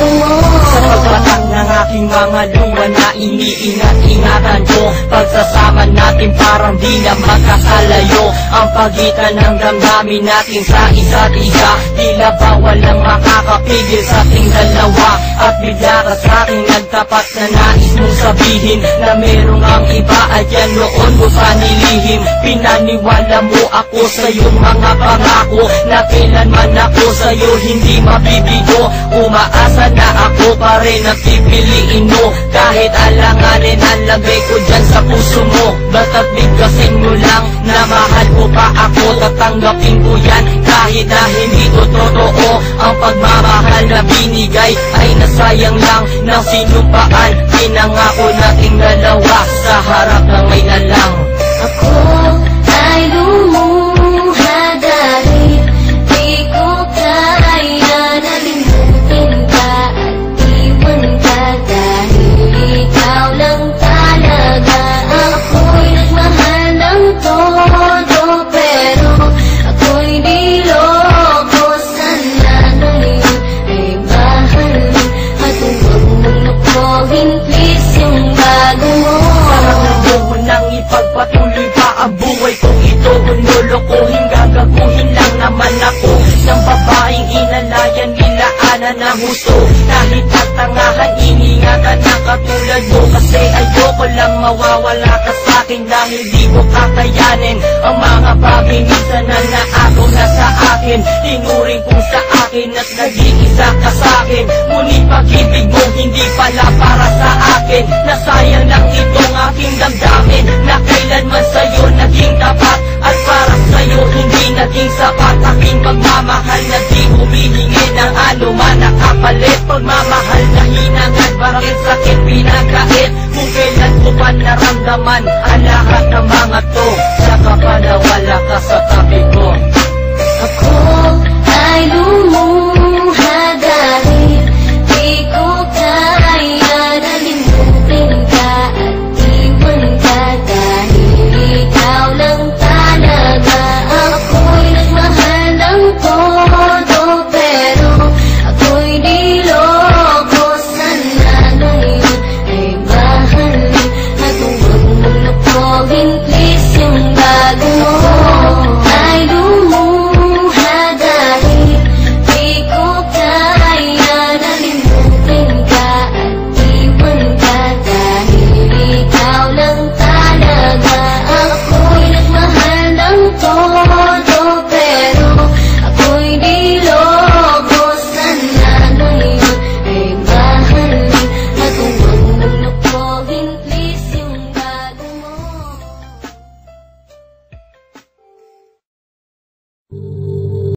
bago mo. Sa pagpatak ng aking mga luha na iniingat-ingatan ko, pagsasama natin parang di na magkakalayo. Ang pagitan ng damdamin natin sa isa't isa, tila ba walang makakapigil sa ating dalawa. At bigla ka sa'king nagtapat na nais mong sabihin na merong ang iba at yan noon mo pa nilihim. Pinaniwala mo ako sa iyong mga pangako na kailanman ako sa'yo hindi mabibigo. Umaasa na ako pa rin ang pipiliin mo, kahit alanganin ang lagay ko dyan sa puso mo. Basta't bigkasin mo lang na mahal mo pa ako, tatanggapin ko yan kahit na hindi to totoo. Ang pagmamahal na binigay ay nasayang lang ng sinumpaan. Pinangako nating dalawa sa harap ng may lalang. Ako ay lumuha dahil di ko kaya na limutin ka at iwan ka, dahil ikaw lang talaga. Ako'y nagmahal ng todo, pero ako'y niloko. Sana ngayon ay mahalin at huwag mong lukuhin, please, yung bago mo. Parang ayoko nang ipagpatuloy pa ang buhay kong ito. Kung lolokohin, gagaguhin lang naman ako ng babaeng inalayan nila ana ng husto. Kahit tatangahan, iningatan na katulad mo, kasi ayoko lang mawawala ka sa'kin dahil di ko kakayanin ang mga bagay minsan na naagaw na sa akin. Tinuring kong sa akin at naging isa ka sa'kin, ngunit pag-ibig mo hindi pala para sa akin. Nasayang lang itong aking damdamin na kailanman sa'yo naging tapat, at para sa'yo hindi naging sapat. Aking pagmamahal na di humihingi ng anuman na kapalit. Pagmamahal na hinangad, bakit sakit pinagkait? Kung kailan ko pa naramdaman ang lahat ng mga to, saka pa nawala ka sa tabi ko. Ako ay lumuha